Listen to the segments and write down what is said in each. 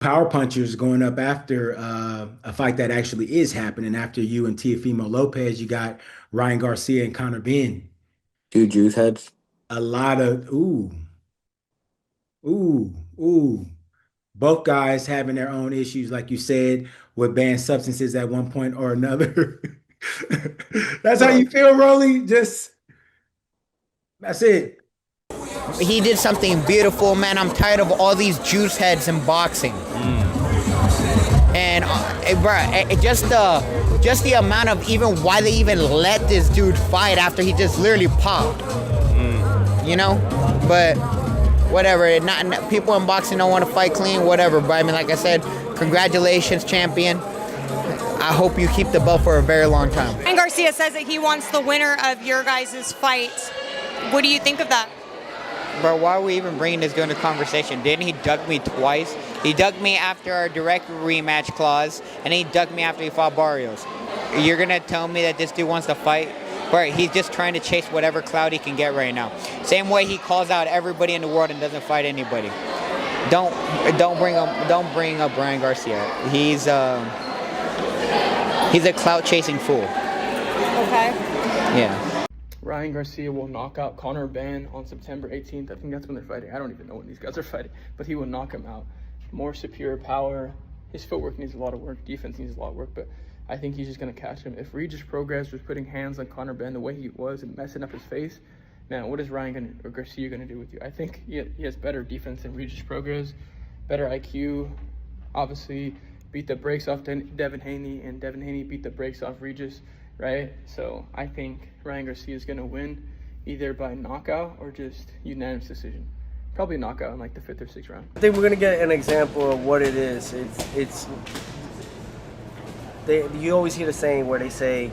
power punchers going up after a fight that actually is happening after you and Teofimo Lopez. You got Ryan Garcia and Conor Benn. Two juice heads. A lot of ooh, ooh. Both guys having their own issues, like you said, with banned substances at one point or another. That's how Right. you feel, Rolly? Just that's it. He did something beautiful, man. I'm tired of all these juice heads in boxing. And just the amount of even why they even let this dude fight after he just literally popped, you know. But whatever. People in boxing don't want to fight clean, whatever. But I mean, like I said, congratulations, champion. I hope you keep the belt for a very long time. And Garcia says that he wants the winner of your guys' fight. What do you think of that? Bro, why are we even bringing this into conversation? Didn't he duck me twice? He ducked me after our direct rematch clause, and he ducked me after he fought Barrios. You're going to tell me that this dude wants to fight? Bro, he's just trying to chase whatever clout he can get right now. Same way he calls out everybody in the world and doesn't fight anybody. Don't bring up Brian Garcia. He's a clout chasing fool. Okay. Yeah. Ryan Garcia will knock out Conor Benn on September 18th. I think that's when they're fighting. I don't even know when these guys are fighting, but he will knock him out. More superior power. His footwork needs a lot of work. Defense needs a lot of work, but I think he's just going to catch him. If Regis Prograis was putting hands on Conor Benn the way he was and messing up his face, man, what is or Garcia going to do with you? I think he has better defense than Regis Prograis, better IQ. Obviously, beat the brakes off Devin Haney, and Devin Haney beat the brakes off Regis. Right? So I think Ryan Garcia is going to win either by knockout or just unanimous decision. Probably knockout in like the 5th or 6th round. I think we're gonna get an example of what it is. You always hear the saying where they say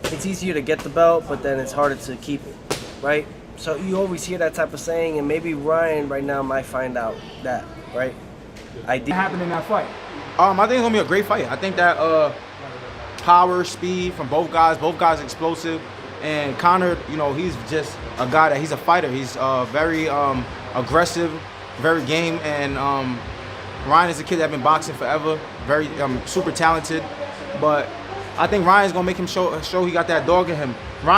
it's easier to get the belt, but then it's harder to keep it, right? So you always hear that type of saying, and maybe Ryan right now might find out that, right? What happened in that fight? I think it's gonna be a great fight. I think that power, speed from both guys explosive, and Conor, he's just a guy he's a fighter. He's very aggressive, very game, and Ryan is a kid that's been boxing forever, very super talented, but I think Ryan's gonna make him show he got that dog in him.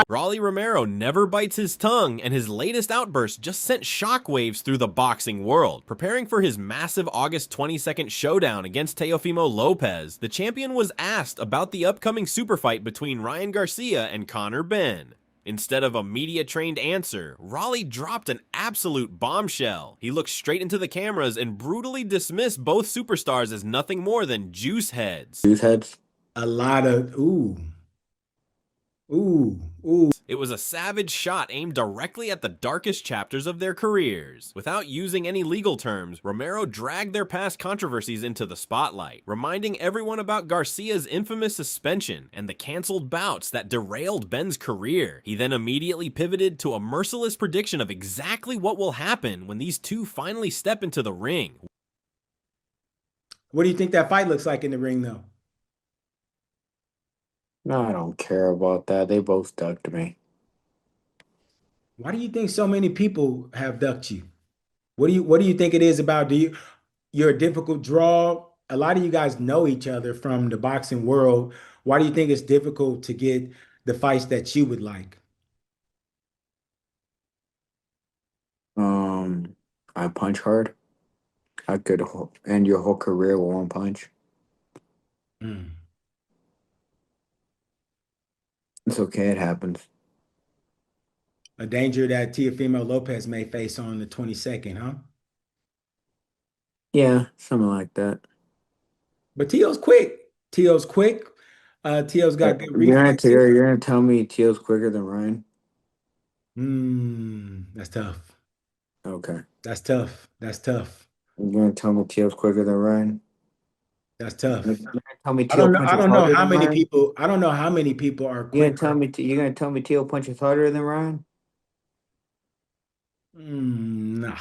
Rolly Romero never bites his tongue, and his latest outburst just sent shockwaves through the boxing world. Preparing for his massive August 22nd showdown against Teofimo Lopez, the champion was asked about the upcoming super fight between Ryan Garcia and Conor Benn. Instead of a media-trained answer, Rolly dropped an absolute bombshell. He looked straight into the cameras and brutally dismissed both superstars as nothing more than juice heads. Juice heads. A lot of ooh. It was a savage shot aimed directly at the darkest chapters of their careers. Without using any legal terms, Romero dragged their past controversies into the spotlight, reminding everyone about Garcia's infamous suspension and the canceled bouts that derailed Benn's career. He then immediately pivoted to a merciless prediction of exactly what will happen when these two finally step into the ring. What do you think that fight looks like in the ring, though? No, I don't care about that. They both ducked me. Why do you think so many people have ducked you? What do you think it is about? You're a difficult draw? A lot of you guys know each other from the boxing world. Why do you think it's difficult to get the fights that you would like? I punch hard. I could end your whole career with one punch. Mm. It's okay. It happens. A danger that Teofimo Lopez may face on the 22nd, huh? Yeah, something like that. But Teo's quick. Teo's quick. Teo's got good reflexes. You're gonna tell me Teal's quicker than Ryan? That's tough. Okay. That's tough. That's tough. You're gonna tell me Teal's quicker than Ryan? That's tough. You're gonna tell me I Teal don't know. I punches don't know harder how than many Ryan? people. I don't know how many people are quicker. You're gonna tell me Teal punches harder than Ryan? Nah.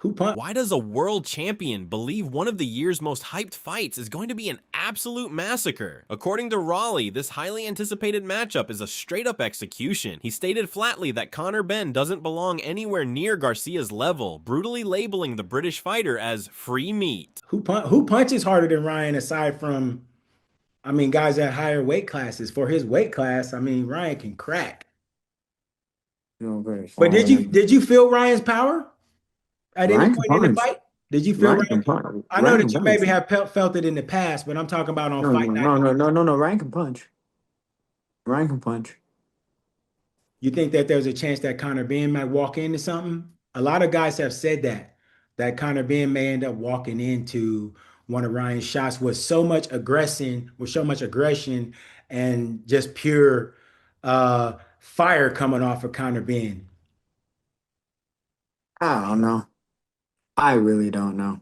Who punched? Why does a world champion believe one of the year's most hyped fights is going to be an absolute massacre? According to Raleigh, this highly anticipated matchup is a straight-up execution. He stated flatly that Conor Benn doesn't belong anywhere near Garcia's level, brutally labeling the British fighter as free meat. Who punches harder than Ryan aside from, I mean, guys at higher weight classes? For his weight class, I mean, Ryan can crack. But did you feel Ryan's power at any Ryan point can in the punch. fight? Did you feel Ryan can Ryan? punch. I know Ryan that can you punch. maybe have felt it in the past, but I'm talking about on fight night. No. Ryan can punch. Ryan can punch. You think that there's a chance that Conor Benn might walk into something? A lot of guys have said that Conor Benn may end up walking into one of Ryan's shots with so much aggression, and just pure fire coming off of Conor Benn. I don't know. I really don't know.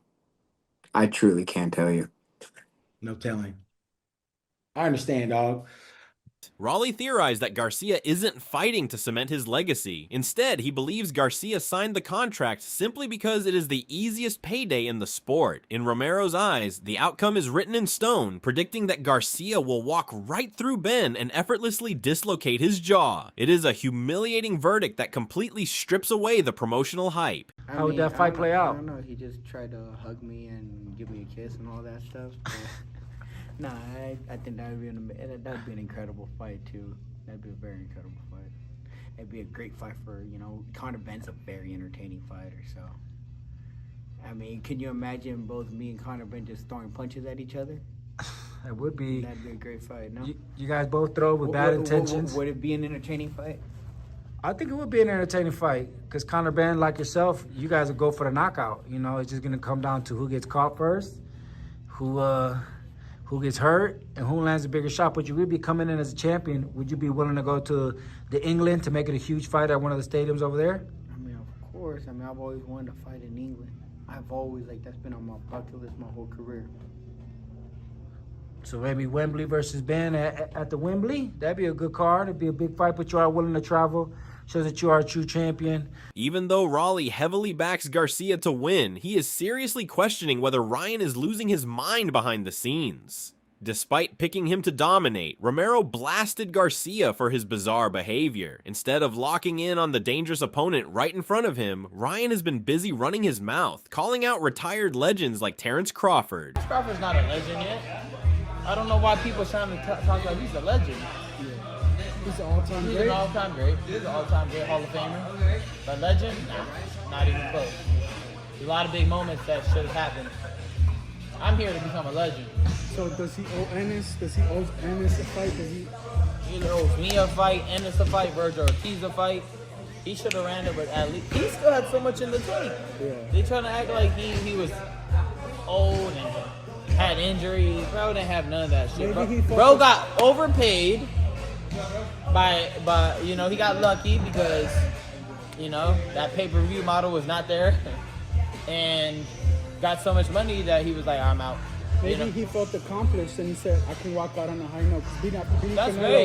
I truly can't tell you. No telling. I understand, dog. Raleigh theorized that Garcia isn't fighting to cement his legacy. Instead, he believes Garcia signed the contract simply because it is the easiest payday in the sport. In Romero's eyes, the outcome is written in stone, predicting that Garcia will walk right through Benn and effortlessly dislocate his jaw. It is a humiliating verdict that completely strips away the promotional hype. How would that fight play out? I don't know. He just tried to hug me and give me a kiss and all that stuff. Nah, I think that would be an incredible fight too. That'd be a very incredible fight. It'd be a great fight for, Conor Benn's a very entertaining fighter. So, I mean, can you imagine both me and Conor Benn just throwing punches at each other? It would be. That'd be a great fight. No, you guys both throw with bad intentions. Would it be an entertaining fight? I think it would be an entertaining fight because Conor Benn, like yourself, you guys will go for the knockout. It's just gonna come down to who gets caught first, who gets hurt, and who lands a bigger shot. But you would be coming in as a champion. Would you be willing to go to England to make it a huge fight at one of the stadiums over there? I mean, of course. I mean, I've always wanted to fight in England. I've always, that's been on my bucket list my whole career. So maybe Wembley versus Benn at the Wembley? That'd be a good card. It'd be a big fight, but you are willing to travel. Shows that you are a true champion. Even though Raleigh heavily backs Garcia to win, he is seriously questioning whether Ryan is losing his mind behind the scenes. Despite picking him to dominate, Romero blasted Garcia for his bizarre behavior. Instead of locking in on the dangerous opponent right in front of him, Ryan has been busy running his mouth, calling out retired legends like Terrence Crawford. Crawford's not a legend yet. I don't know why people are trying to talk like he's a legend. He's an all-time great. He's an all-time great. He's an all-time great Hall of Famer. But legend? Nah, not even close. There's a lot of big moments that should have happened. I'm here to become a legend. So does he owe Ennis? Does he owe Ennis a fight? He owes me a fight, Ennis a fight, Virgil Ortiz a fight. He should have ran it, but at least he still had so much in the tank. Yeah. They trying to act like he was old and had injuries. Bro didn't have none of that shit. Bro got overpaid. By he got lucky because that pay-per-view model was not there, and got so much money that he was like, I'm out. Maybe he felt accomplished and he said, I can walk out on a high note.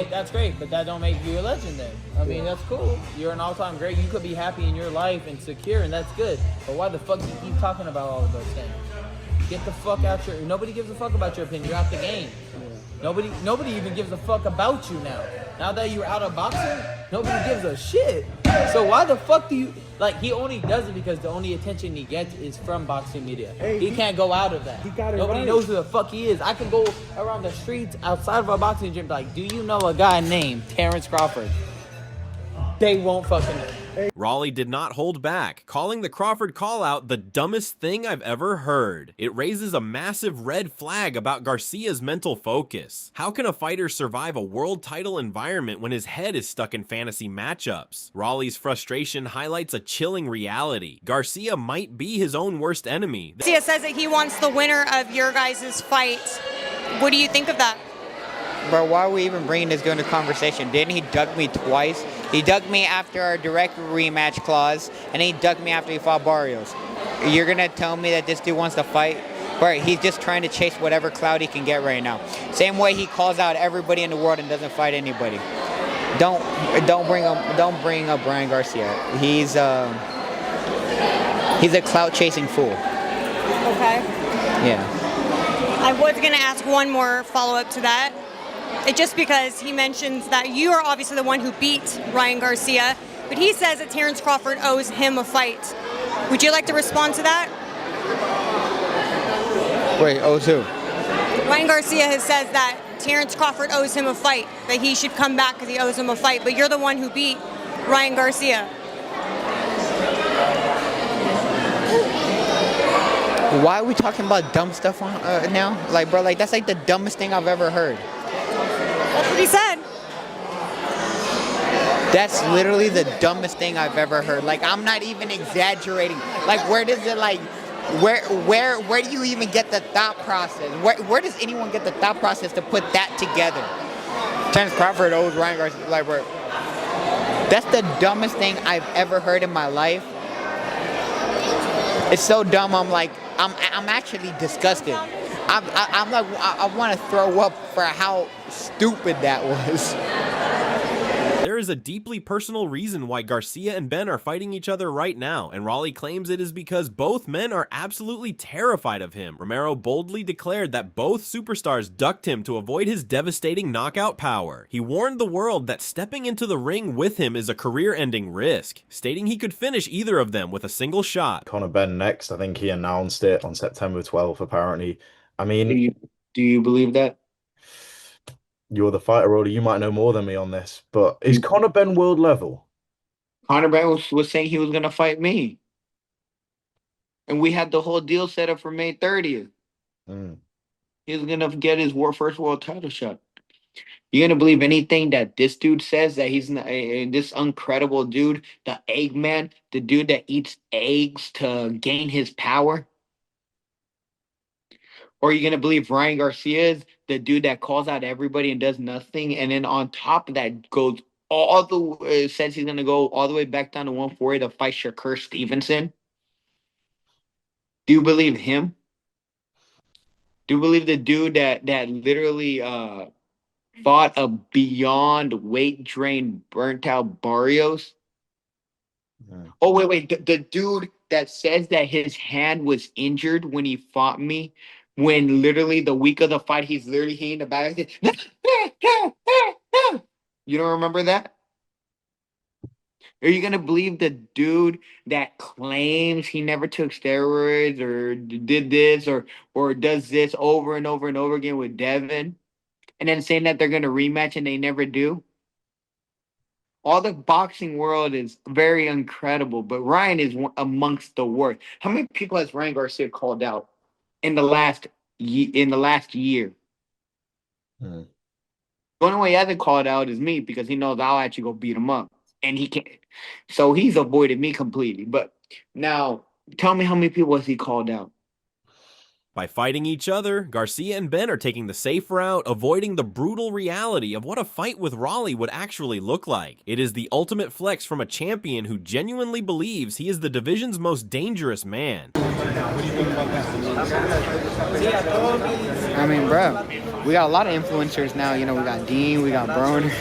That's great, but that don't make you a legend then. I mean, that's cool. You're an all-time great. You could be happy in your life and secure, and that's good. But why the fuck do you keep talking about all of those things? Get the fuck out nobody gives a fuck about your opinion. You're out the game. Nobody even gives a fuck about you now. Now that you're out of boxing, nobody gives a shit. So why the fuck do you he only does it because the only attention he gets is from boxing media. Hey, he can't go out of that. Nobody knows who the fuck he is. I can go around the streets outside of a boxing gym do you know a guy named Terrence Crawford? They won't fucking know. Raleigh did not hold back, calling the Crawford call-out the dumbest thing I've ever heard. It raises a massive red flag about Garcia's mental focus. How can a fighter survive a world title environment when his head is stuck in fantasy matchups? Raleigh's frustration highlights a chilling reality. Garcia might be his own worst enemy. Garcia says that he wants the winner of your guys' fight. What do you think of that? Bro, why are we even bringing this into conversation? Didn't he dug me twice? He dug me after our direct rematch clause, and he dug me after he fought Barrios. You're going to tell me that this dude wants to fight? Bro, he's just trying to chase whatever clout he can get right now. Same way he calls out everybody in the world and doesn't fight anybody. Don't bring up Brian Garcia. He's He's a clout-chasing fool. Okay. Yeah. I was going to ask one more follow-up to that. It just because he mentions that you are obviously the one who beat Ryan Garcia, but he says that Terrence Crawford owes him a fight. Would you like to respond to that? Wait, owes who? Ryan Garcia has said that Terrence Crawford owes him a fight, that he should come back because he owes him a fight, but you're the one who beat Ryan Garcia. Why are we talking about dumb stuff now? Like, bro, like, that's like the dumbest thing I've ever heard. That's what he said. That's literally the dumbest thing I've ever heard. Like, I'm not even exaggerating. Like, where does it, like, where do you even get the thought process? Where does anyone get the thought process to put that together? Terrence Crawford owes Ryan Garcia, like, bro. That's the dumbest thing I've ever heard in my life. It's so dumb. I'm actually disgusted. I'm like, I want to throw up for how stupid that was. There is a deeply personal reason why Garcia and Benn are fighting each other right now, and Raleigh claims it is because both men are absolutely terrified of him. Romero boldly declared that both superstars ducked him to avoid his devastating knockout power. He warned the world that stepping into the ring with him is a career-ending risk, stating he could finish either of them with a single shot. Conor Benn next. I think he announced it on September 12th, apparently. I mean, Do you believe that? you're the fighter, Roddy. You might know more than me on this, but is Conor Benn world level? Conor Benn was saying he was going to fight me. And we had the whole deal set up for May 30th. He was going to get his first world title shot. You going to believe anything that this dude says, that he's this incredible dude, the Eggman, the dude that eats eggs to gain his power? Or are you going to believe Ryan Garcia is the dude that calls out everybody and does nothing? And then on top of that, goes all the says he's going to go all the way back down to 140 to fight Shakur Stevenson? Do you believe him? Do you believe the dude that literally fought a beyond weight drain, burnt out Barrios? Oh, wait. The dude that says that his hand was injured when he fought me, when literally the week of the fight, he's literally hitting the back. You don't remember that? Are you going to believe the dude that claims he never took steroids or did this or does this over and over and over again with Devin, and then saying that they're going to rematch and they never do? All the boxing world is very incredible, but Ryan is amongst the worst. How many people has Ryan Garcia called out in the last year? The only way he hasn't called out is me, because he knows I'll actually go beat him up, and he can't. So he's avoided me completely. But now, tell me how many people has he called out? By fighting each other, Garcia and Benn are taking the safe route, avoiding the brutal reality of what a fight with Raleigh would actually look like. It is the ultimate flex from a champion who genuinely believes he is the division's most dangerous man. I mean, bro, we got a lot of influencers now. You know, we got Dean, we got Broner,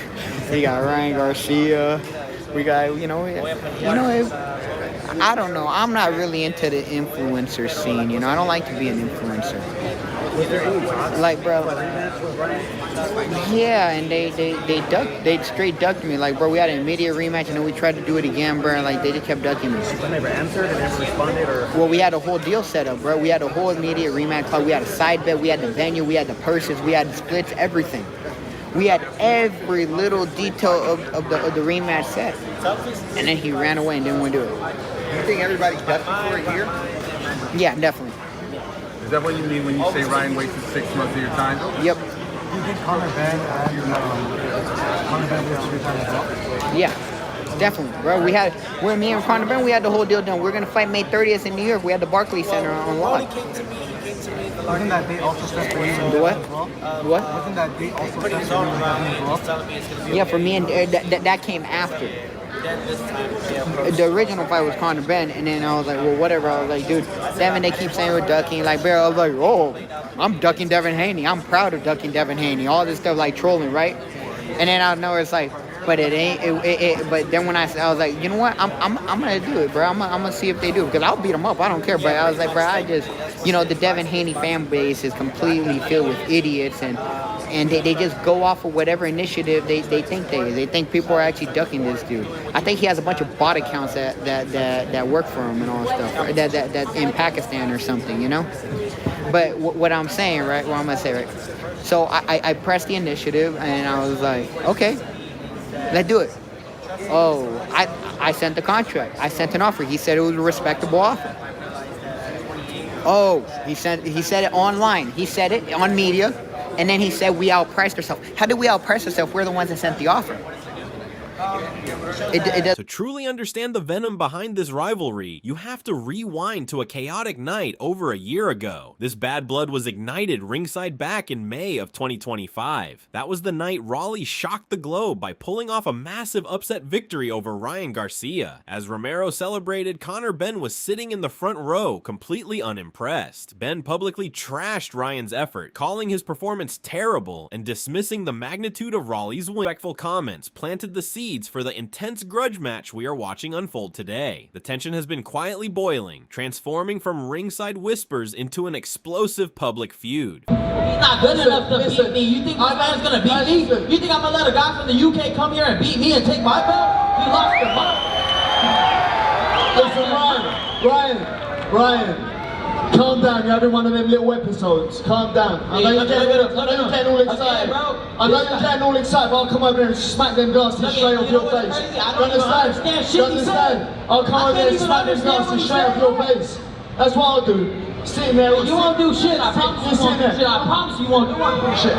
we got Ryan Garcia, we got, I don't know. I'm not really into the influencer scene, you know. I don't like to be an influencer. Like, bro. Yeah, and they straight ducked me. Like, bro, we had an immediate rematch, and then we tried to do it again, bro. Like, they just kept ducking me. They never answered, they never responded, or? Well, we had a whole deal set up, bro. We had a whole immediate rematch club. We had a side bet. We had the venue. We had the purses. We had the splits. Everything. We had every little detail of the rematch set. And then he ran away and didn't want to do it. Do you think everybody's ducking for it here? Yeah, definitely. Is that what you mean when you say Ryan wasted 6 months of your time? Yep. Do you think Conor Benn was your time as well? Yeah, definitely, bro. Me and Conor Benn, we had the whole deal done. We're going to fight May 30th in New York. We had the Barclays Center on lock. Wasn't that date also set for you? The what? What? Wasn't that date also set for you as well? Yeah, for me, and that came after. The original fight was Conor Benn, and then I was like, well, whatever. I was like, dude, Devin, they keep saying we're ducking. Like, bro, I was like, oh, I'm ducking Devin Haney. I'm proud of ducking Devin Haney. All this stuff, like, trolling, right? And then out of nowhere, it's like, but it ain't. But then when I was like, you know what, I'm gonna do it, bro. I'm gonna see if they do, because I'll beat them up. I don't care. But I was like, bro, I just, the Devin Haney fan base is completely filled with idiots, and they just go off of whatever initiative they think they think people are actually ducking this dude. I think he has a bunch of bot accounts that work for him and all that stuff, that in Pakistan or something, But what I'm saying, right? What I'm gonna say, right? So I pressed the initiative and I was like, okay, let's do it. Oh, I sent the contract. I sent an offer. He said it was a respectable offer. Oh, he said it online. He said it on media, and then he said we outpriced ourselves. How did we outprice ourselves? We're the ones that sent the offer. To truly understand the venom behind this rivalry, you have to rewind to a chaotic night over a year ago. This bad blood was ignited ringside back in May of 2025. That was the night Raleigh shocked the globe by pulling off a massive upset victory over Ryan Garcia. As Romero celebrated, Conor Benn was sitting in the front row, completely unimpressed. Benn publicly trashed Ryan's effort, calling his performance terrible and dismissing the magnitude of Raleigh's win. Respectful comments planted the seeds for the intense grudge match we are watching unfold today. The tension has been quietly boiling, transforming from ringside whispers into an explosive public feud. He's not good enough to beat me. You think this man's gonna beat me? You think I'm gonna let a guy from the UK come here and beat me and take my belt? You lost your mind. Listen, Ryan, calm down. You're having one of them little episodes. Calm down. I know you're getting all excited. I know you're getting all excited, but I'll come over here and smack them glasses straight off your face. You understand? You understand? I'll come over here and smack them glasses straight off your face. That's what I'll do. Sitting there. You won't do shit. I promise you won't do shit. I promise you won't do shit.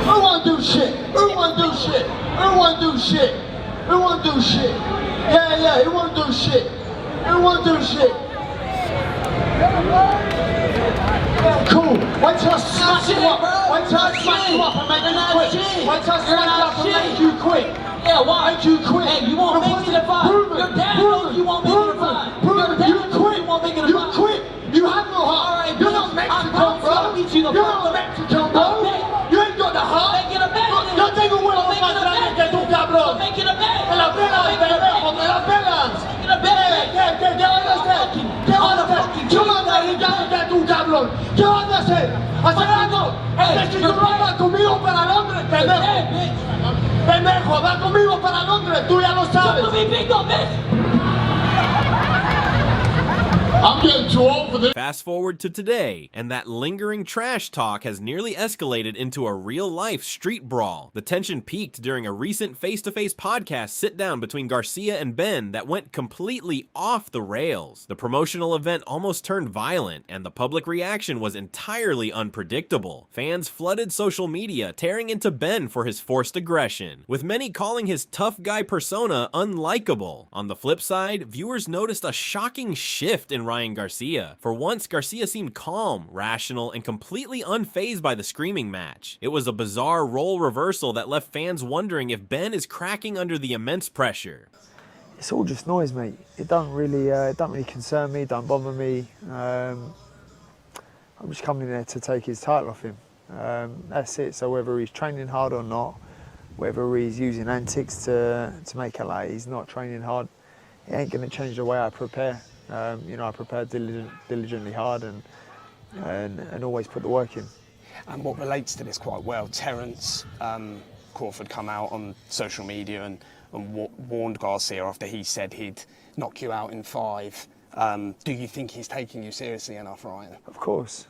Who won't do shit? Who won't do shit? Who won't do shit? Who won't do shit? Yeah, who won't do shit? Who won't do shit? Cool. Wait till I smash you up. Wait till I smash you up and make you quit. Wait till I smash you up and make you quit. Yeah, why? Make you quit. Hey, you won't make it to 5. Your dad knows you won't make it to 5. Your dad knows you won't make it to 5. You quit. You have no heart. All right, you're not Mexican, bro. You're not Mexican, bro. You ain't got the heart. Make it a bet. Yo tengo un huevo más grande que tú, cabrón. Make it a bet. Me la pelas, pendejo, me la pelas. Make it a bet. ¿Qué vas a hacer? ¿Qué vas a hacer? Yo mando a gritarte que tú, cabrón. ¿Qué vas a hacer? ¿Hacer algo? Es que tú no vas conmigo para Londres, pendejo. Pendejo, va conmigo para Londres, tú ya lo sabes. I'm getting too old for this. Fast forward to today, and that lingering trash talk has nearly escalated into a real-life street brawl. The tension peaked during a recent face-to-face podcast sit-down between Garcia and Benn that went completely off the rails. The promotional event almost turned violent, and the public reaction was entirely unpredictable. Fans flooded social media, tearing into Benn for his forced aggression, with many calling his tough guy persona unlikable. On the flip side, viewers noticed a shocking shift in Ryan Garcia. For once, Garcia seemed calm, rational, and completely unfazed by the screaming match. It was a bizarre role reversal that left fans wondering if Benn is cracking under the immense pressure. It's all just noise, mate. It don't really concern me, don't bother me. I'm just coming in there to take his title off him. That's it. So whether he's training hard or not, whether he's using antics to make it like he's not training hard, it ain't going to change the way I prepare. I prepare diligently hard and always put the work in. And what relates to this quite well, Terence Crawford come out on social media and warned Garcia after he said he'd knock you out in 5. Do you think he's taking you seriously enough, Ryan? Of course.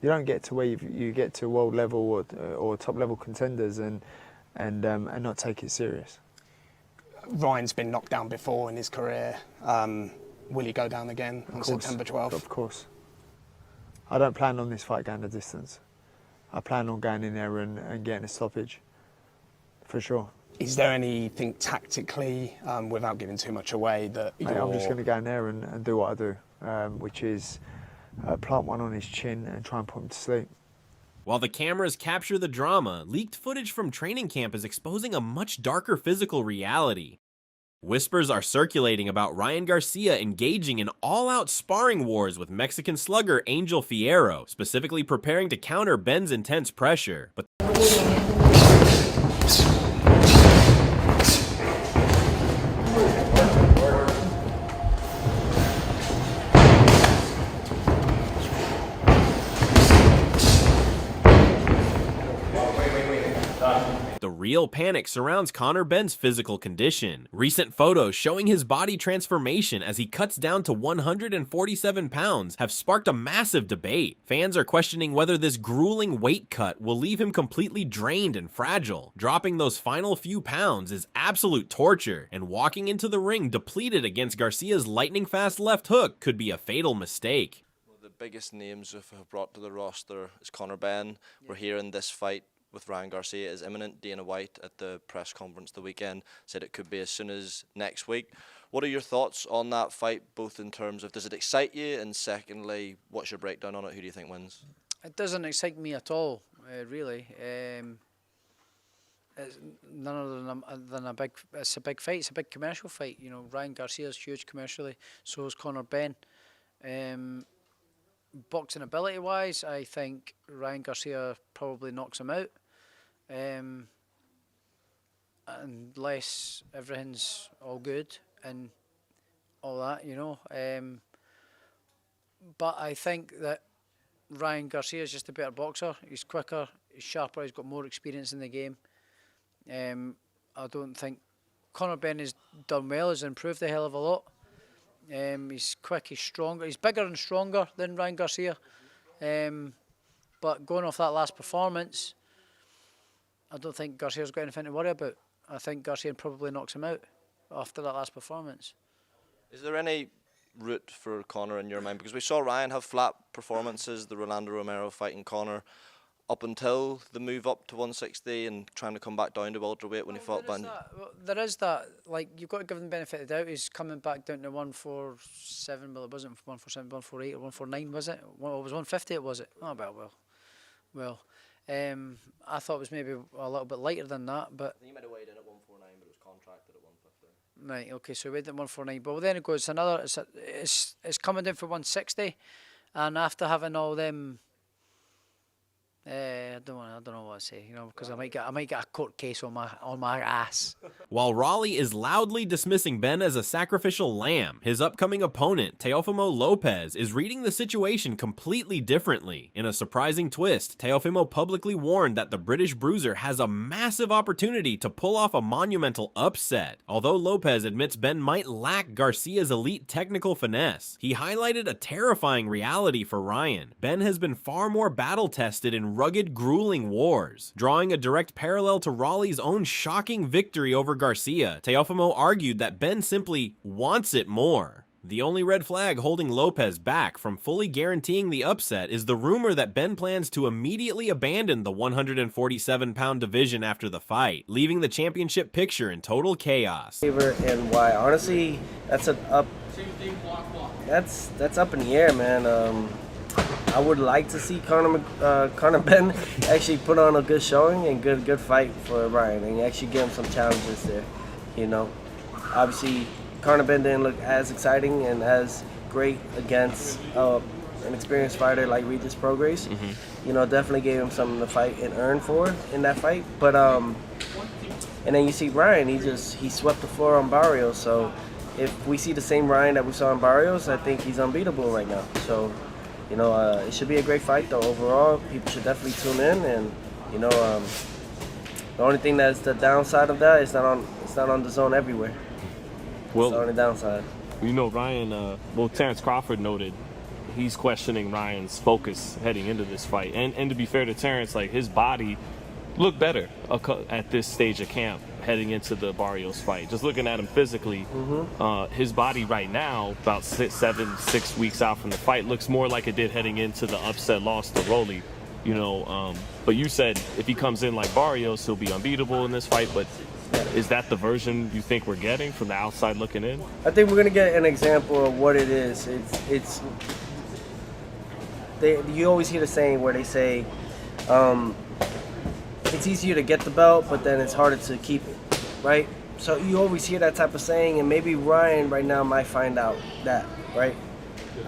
You don't get to where you get to world level or top level contenders and not take it serious. Ryan's been knocked down before in his career. Will he go down again on September 12th? Of course. I don't plan on this fight going the distance. I plan on going in there and getting a stoppage, for sure. Is there anything tactically, without giving too much away, that I'm just going to go in there and do what I do, which is plant one on his chin and try and put him to sleep. While the cameras capture the drama, leaked footage from training camp is exposing a much darker physical reality. Whispers are circulating about Ryan Garcia engaging in all-out sparring wars with Mexican slugger Angel Fierro, specifically preparing to counter Benn's intense pressure. But the real panic surrounds Conor Benn's physical condition. Recent photos showing his body transformation as he cuts down to 147 pounds have sparked a massive debate. Fans are questioning whether this grueling weight cut will leave him completely drained and fragile. Dropping those final few pounds is absolute torture, and walking into the ring depleted against Garcia's lightning-fast left hook could be a fatal mistake. The biggest names we've brought to the roster is Conor Benn. We're hearing this fight with Ryan Garcia is imminent. Dana White at the press conference the weekend said it could be as soon as next week. What are your thoughts on that fight, both in terms of does it excite you, and secondly, what's your breakdown on it? Who do you think wins? It doesn't excite me at all, really. It's none other than a big. It's a big fight. It's a big commercial fight. You know, Ryan Garcia's huge commercially. So is Conor Benn. Boxing ability wise, I think Ryan Garcia probably knocks him out. Unless everything's all good and all that, you know. But I think that Ryan Garcia is just a better boxer. He's quicker, he's sharper, he's got more experience in the game. I don't think Conor Benn has done well, has improved a hell of a lot. He's quick, he's stronger, he's bigger and stronger than Ryan Garcia. But going off that last performance, I don't think Garcia's got anything to worry about. I think Garcia probably knocks him out after that last performance. Is there any route for Conor in your mind? Because we saw Ryan have flat performances, the Rolando Romero fighting Conor, up until the move up to 160 and trying to come back down to welterweight when he fought Benn. There is that. Like, you've got to give him the benefit of the doubt. He's coming back down to 147. Well, it wasn't 147, 148 or 149, was it? Well, it was 150. Was it? Oh, well. I thought it was maybe a little bit lighter than that, but. I think he might have weighed in at 149, but it was contracted at 150. Right. Okay. So he weighed at 149, but then it goes another. It's coming down for 160, and after having all them. I don't know what to say, you know, because I might get a court case on my ass. While Raleigh is loudly dismissing Benn as a sacrificial lamb, his upcoming opponent, Teofimo Lopez, is reading the situation completely differently. In a surprising twist, Teofimo publicly warned that the British bruiser has a massive opportunity to pull off a monumental upset. Although Lopez admits Benn might lack Garcia's elite technical finesse, he highlighted a terrifying reality for Ryan. Benn has been far more battle-tested in rugged, grueling wars. Drawing a direct parallel to Raleigh's own shocking victory over Garcia, Teofimo argued that Benn simply wants it more. The only red flag holding Lopez back from fully guaranteeing the upset is the rumor that Benn plans to immediately abandon the 147-pound division after the fight, leaving the championship picture in total chaos. And why? Honestly, that's up in the air, man. I would like to see Conor Benn actually put on a good showing and good fight for Ryan, and actually give him some challenges there. You know, obviously Conor Benn didn't look as exciting and as great against an experienced fighter like Regis Prograis. You know, definitely gave him something to fight and earn for in that fight. But and then you see Ryan, he swept the floor on Barrios. So if we see the same Ryan that we saw in Barrios, I think he's unbeatable right now. So. You know, it should be a great fight, though, overall. People should definitely tune in. And, you know, the only thing that's the downside of that is it's not on the zone everywhere. Well, it's the only downside. You know, Ryan, Terrence Crawford noted he's questioning Ryan's focus heading into this fight. And to be fair to Terrence, like, his body looked better at this stage of camp heading into the Barrios fight. Just looking at him physically, his body right now, about 6 weeks out from the fight, looks more like it did heading into the upset loss to Rolly. You know, but you said if he comes in like Barrios, he'll be unbeatable in this fight. But is that the version you think we're getting from the outside looking in? I think we're gonna get an example of what it is. You always hear the saying where they say. It's easier to get the belt, but then it's harder to keep it, right? So you always hear that type of saying, and maybe Ryan right now might find out that, right?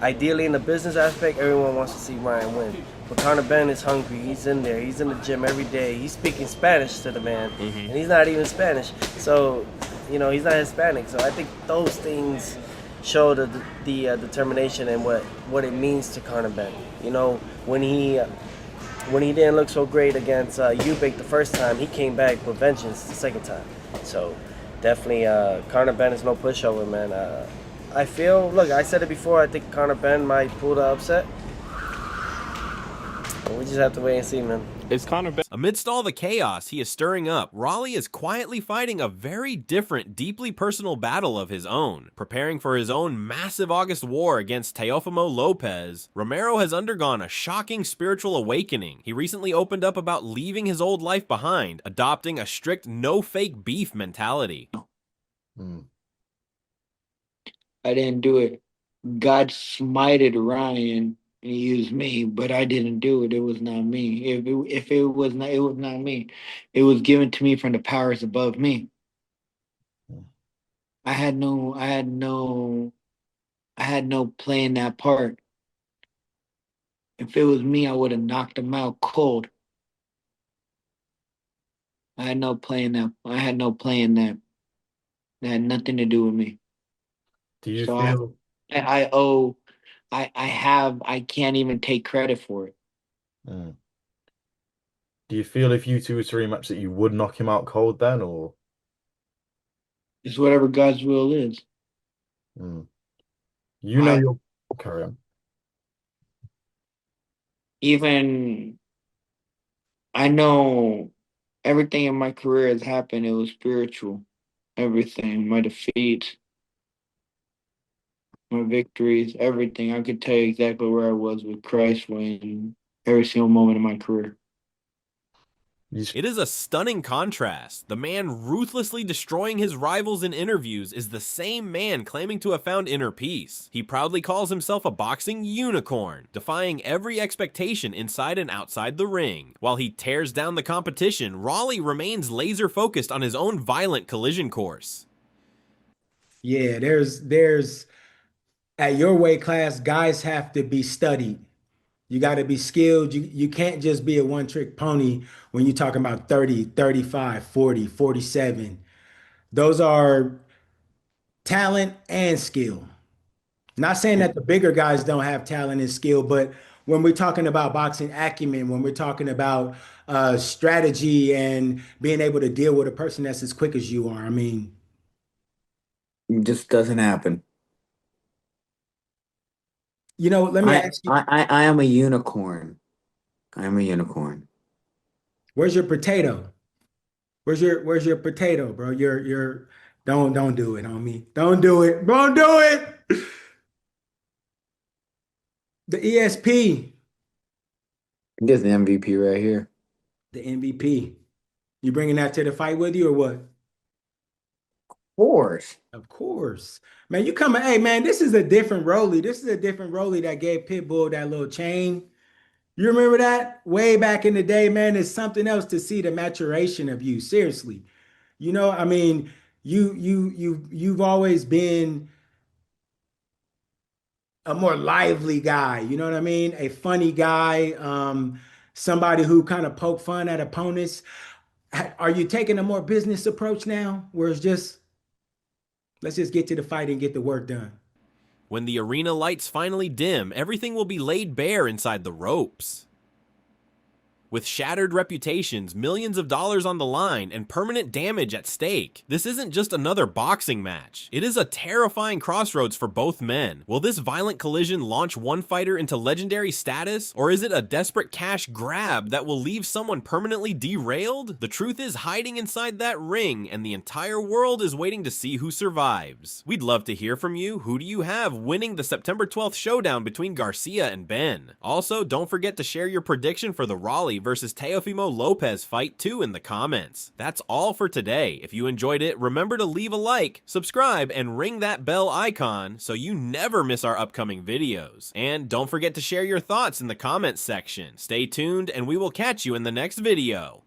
Ideally, in the business aspect, everyone wants to see Ryan win. But Conor Benn is hungry. He's in there. He's in the gym every day. He's speaking Spanish to the man, and he's not even Spanish. So, you know, he's not Hispanic. So I think those things show the determination and what it means to Conor Benn. You know, when he didn't look so great against Eubank the first time, he came back with vengeance the second time. So definitely, Conor Benn is no pushover, man. I feel, look, I said it before, I think Conor Benn might pull the upset. But we just have to wait and see, man. Is Conor Benn... Amidst all the chaos he is stirring up, Raleigh is quietly fighting a very different, deeply personal battle of his own. Preparing for his own massive August war against Teofimo Lopez, Romero has undergone a shocking spiritual awakening. He recently opened up about leaving his old life behind, adopting a strict no fake beef mentality. I didn't do it. God smited Ryan and he used me, but I didn't do it. It was not me. If it was not, it was not me. It was given to me from the powers above me. I had no play in that part. If it was me, I would have knocked him out cold. I had no play in that. I had no play in that. That had nothing to do with me. Do you So feel I can't even take credit for it. do you feel if you two were to rematch that you would knock him out cold then, or It's whatever God's will is. you know your carry on? Even I know everything in my career has happened. It was spiritual. Everything, my defeats, my victories, everything. I could tell you exactly where I was with Christ when every single moment of my career. It is a stunning contrast. The man ruthlessly destroying his rivals in interviews is the same man claiming to have found inner peace. He proudly calls himself a boxing unicorn, defying every expectation inside and outside the ring. While he tears down the competition, Raleigh remains laser focused on his own violent collision course. Yeah, there's at your weight class, guys have to be studied. You got to be skilled. You can't just be a one-trick pony when you're talking about 30, 35, 40, 47. Those are talent and skill. Not saying that the bigger guys don't have talent and skill, but when we're talking about boxing acumen, when we're talking about strategy and being able to deal with a person that's as quick as you are, I mean, It just doesn't happen. you know, let me ask you, I am a unicorn. I am a unicorn. where's your potato? Where's your potato, bro? Your don't do it on me. Don't do it. Don't do it. The ESP, This is the MVP right here. the MVP. You bringing that to the fight with you or what? Of course. Of course. Man, you coming, hey man, this is a different Rolly. This is a different Rolly that gave Pitbull that little chain. You remember that? Way back in the day, man, it's something else to see the maturation of you. Seriously. You know, I mean, you've always been a more lively guy, you know what I mean? A funny guy, somebody who kind of poke fun at opponents. Are you taking a more business approach now, where it's just let's just get to the fight and get the work done? When the arena lights finally dim, everything will be laid bare inside the ropes. With shattered reputations, millions of dollars on the line, and permanent damage at stake, this isn't just another boxing match. It is a terrifying crossroads for both men. Will this violent collision launch one fighter into legendary status, or is it a desperate cash grab that will leave someone permanently derailed? The truth is hiding inside that ring, and the entire world is waiting to see who survives. We'd love to hear from you. Who do you have winning the September 12th showdown between Garcia and Benn? Also, don't forget to share your prediction for the Raleigh versus Teofimo Lopez fight too in the comments. That's all for today. If you enjoyed it, remember to leave a like, subscribe, and ring that bell icon so you never miss our upcoming videos. And don't forget to share your thoughts in the comments section. Stay tuned, and we will catch you in the next video.